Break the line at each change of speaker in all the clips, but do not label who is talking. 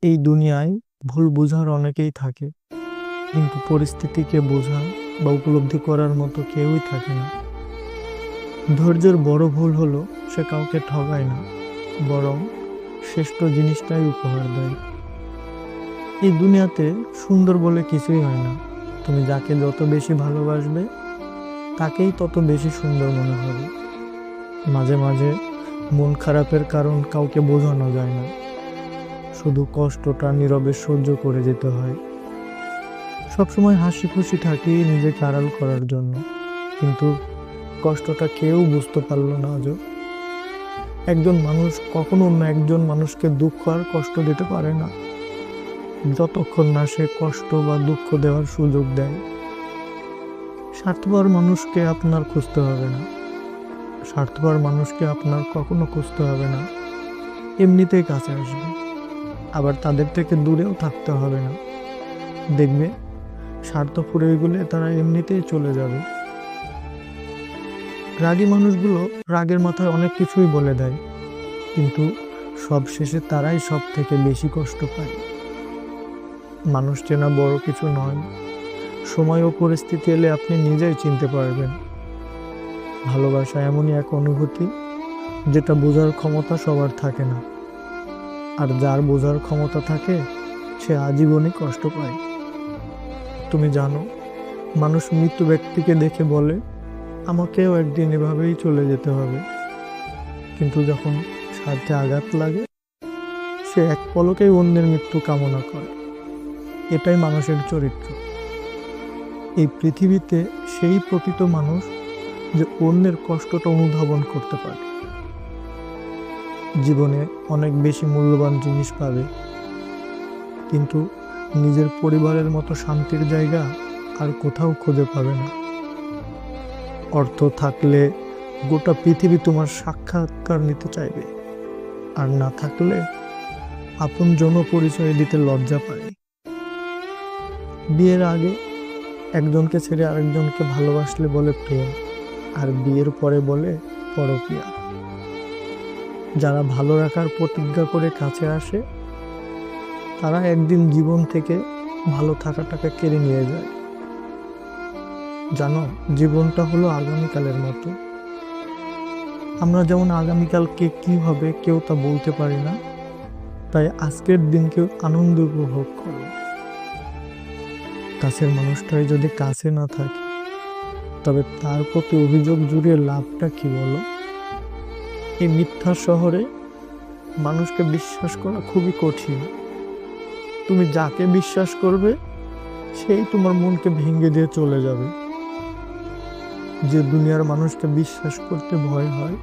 এই দুনিয়ায় ভুল বোঝার অনেকেই থাকে, কিন্তু পরিস্থিতিকে বোঝা বা উপলব্ধি করার মতো কেউই থাকে না। ধৈর্যের বড় ভুল হলো সে কাউকে ঠগায় না, বরং শ্রেষ্ঠ জিনিসটাই উপহার দেয়। এই দুনিয়াতে সুন্দর বলে কিছুই হয় না। তুমি যাকে যত বেশি ভালোবাসবে তাকেই তত বেশি সুন্দর মনে হবে। মাঝে মাঝে মন খারাপের কারণ কাউকে বোঝানো যায় না, শুধু কষ্টটা নীরবে সহ্য করে যেতে হয়। সবসময় হাসি খুশি থাকি নিজেকে আড়াল করার জন্য, কিন্তু কষ্টটা কেউ বুঝতে পারলো না আজও। একজন মানুষ কখনো অন্য একজন মানুষকে দুঃখ আর কষ্ট দিতে পারে না, যতক্ষণ না সে কষ্ট বা দুঃখ দেওয়ার সুযোগ দেয়। স্বার্থপর মানুষকে আপনার খুঁজতে হবে না, স্বার্থপর মানুষকে আপনার কখনো খুঁজতে হবে না, এমনিতেই কাছে আসবে। আবার তাদের থেকে দূরেও থাকতে হবে না, দেখবে স্বার্থ ফুরিয়ে গেলে তারা এমনিতেই চলে যাবে। রাগী মানুষগুলো রাগের মাথায় অনেক কিছুই বলে দেয়, কিন্তু সব শেষে তারাই সব থেকে বেশি কষ্ট পায়। মানুষ চেনা বড় কিছু নয়, সময় ও পরিস্থিতি এলে আপনি নিজেই চিনতে পারবেন। ভালোবাসা এমনই এক অনুভূতি যেটা বোঝার ক্ষমতা সবার থাকে না, আর যার বোঝার ক্ষমতা থাকে সে আজীবনই কষ্ট পায়। তুমি জানো, মানুষ মৃত্যু ব্যক্তিকে দেখে বলে আমাকেও একদিন এভাবেই চলে যেতে হবে, কিন্তু যখন স্বার্থে আঘাত লাগে সে এক পলকেই অন্যের মৃত্যু কামনা করে। এটাই মানুষের চরিত্র। এই পৃথিবীতে সেই প্রকৃত মানুষ যে অন্যের কষ্টটা অনুধাবন করতে পারে। জীবনে অনেক বেশি মূল্যবান জিনিস পাবে, কিন্তু নিজের পরিবারের মতো শান্তির জায়গা আর কোথাও খুঁজে পাবে না। অর্থ থাকলে গোটা পৃথিবী তোমার সাক্ষাৎকার নিতে চাইবে, আর না থাকলে আপন জন পরিচয় দিতে লজ্জা পায়। বিয়ের আগে একজনকে ছেড়ে আরেকজনকে ভালোবাসলে বলে প্রেম, আর বিয়ের পরে বলে পরকীয়া। যারা ভালো রাখার প্রতিজ্ঞা করে কাছে আসে তারা একদিন জীবন থেকে ভালো থাকাটাকে কেড়ে নিয়ে যায়। জানো, জীবনটা হলো আগামীকালের মতো। আমরা যেমন আগামীকালকে কি হবে কেউ তা বলতে পারি না, তাই আজকের দিনকে আনন্দ উপভোগ করো। কাছের মানুষটাই যদি কাছে না থাকে তবে তার প্রতি অভিযোগ জুড়ে লাভটা কি বলো? এই মিথ্যা শহরে মানুষকে বিশ্বাস করা খুবই কঠিন। তুমি যাকে বিশ্বাস করবে সেই তোমার মনকে ভেঙে দিয়ে চলে যাবে। যে দুনিয়ার মানুষকে বিশ্বাস করতে ভয় হয়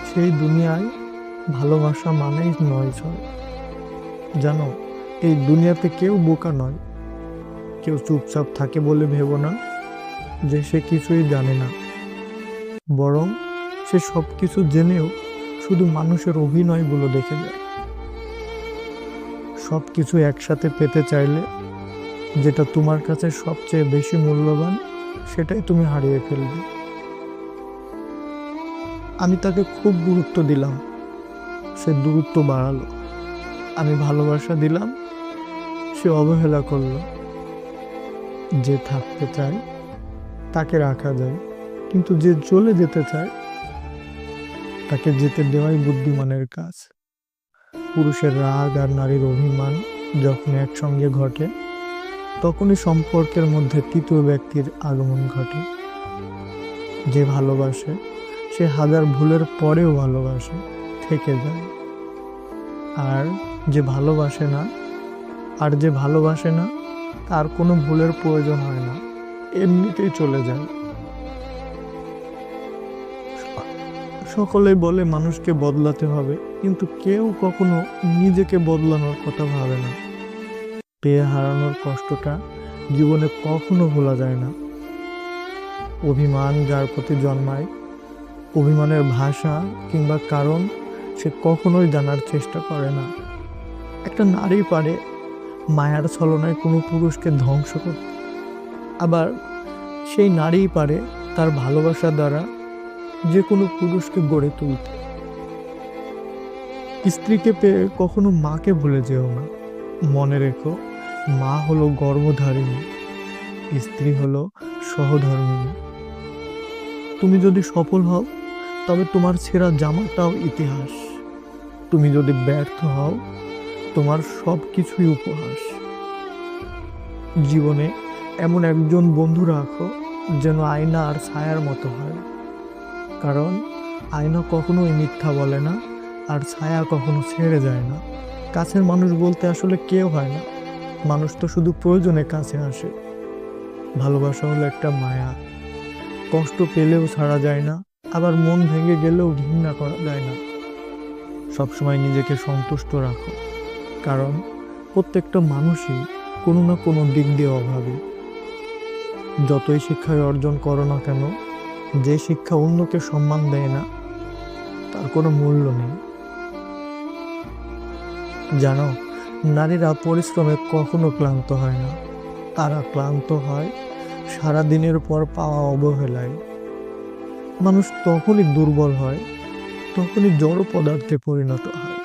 সেই দুনিয়ায় ভালোবাসা মানেই নয় ছয়। জানো, এই দুনিয়াতে কেউ বোকা নয়। কেউ চুপচাপ থাকে বলে ভেবো না যে সে কিছুই জানে না, বরং সে সব কিছু জেনেও শুধু মানুষের অভিনয়গুলো দেখে যায়। সব কিছু একসাথে পেতে চাইলে যেটা তোমার কাছে সবচেয়ে বেশি মূল্যবান সেটাই তুমি হারিয়ে ফেলবে। আমি তাকে খুব গুরুত্ব দিলাম, সে দূরত্ব বাড়ালো। আমি ভালোবাসা দিলাম, সে অবহেলা করলো। যে থাকতে চায় তাকে রাখা যায়, কিন্তু যে চলে যেতে চায় তাকে যেতে দেওয়াই বুদ্ধিমানের কাজ। পুরুষের রাগ আর নারীর অভিমান যখন একসঙ্গে ঘটে তখনই সম্পর্কের মধ্যে তৃতীয় ব্যক্তির আগমন ঘটে। যে ভালোবাসে সে হাজার ভুলের পরেও ভালোবাসে, থেকে যায়। আর যে ভালোবাসে না তার কোনো ভুলের প্রয়োজন হয় না, এমনিতেই চলে যায়। সকলেই বলে মানুষকে বদলাতে হবে, কিন্তু কেউ কখনো নিজেকে বদলানোর কথা ভাবে না। পেয়ে হারানোর কষ্টটা জীবনে কখনো ভোলা যায় না। অভিমান যার প্রতি জন্মায়, অভিমানের ভাষা কিংবা কারণ সে কখনোই জানার চেষ্টা করে না। একটা নারী পারে মায়ার ছলনায় কোনো পুরুষকে ধ্বংস করতে, আবার সেই নারীই পারে তার ভালোবাসা দ্বারা যে কোনো পুরুষকে গড়ে তুলতে। স্ত্রীকে পেয়ে কখনো মাকে ভুলে যেও না, মনে রেখো, মা হলো গর্ভধারিণী, স্ত্রী হলো সহধর্মিণী। তুমি যদি সফল হও, তবে তোমার ছেঁড়া জামাটাও ইতিহাস। তুমি যদি ব্যর্থ হও, তোমার সব কিছুই উপহাস। জীবনে এমন একজন বন্ধু রাখো যেন আয়না আর ছায়ার মতো হয়, কারণ আয়না কখনোই মিথ্যা বলে না, আর ছায়া কখনো ছেড়ে যায় না। কাছের মানুষ বলতে আসলে কেউ হয় না, মানুষ তো শুধু প্রয়োজনে কাছে আসে। ভালোবাসা হলো একটা মায়া, কষ্ট পেলেও ছাড়া যায় না, আবার মন ভেঙে গেলেও ঘৃণা করা যায় না। সবসময় নিজেকে সন্তুষ্ট রাখো, কারণ প্রত্যেকটা মানুষই কোনো না কোনো দিক দিয়ে অভাবী। যতই শিক্ষায় অর্জন করো না কেন, যে শিক্ষা অন্যকে সম্মান দেয় না, তার কোনো মূল্য নেই। জানো, নারীরা পরিশ্রমে কখনো ক্লান্ত হয় না, তারা ক্লান্ত হয় সারাদিনের পর পাওয়া অবহেলায়। মানুষ তখনই দুর্বল হয়, তখনই জড় পদার্থে পরিণত হয়,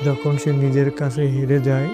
যখন সে নিজের কাছে হেরে যায়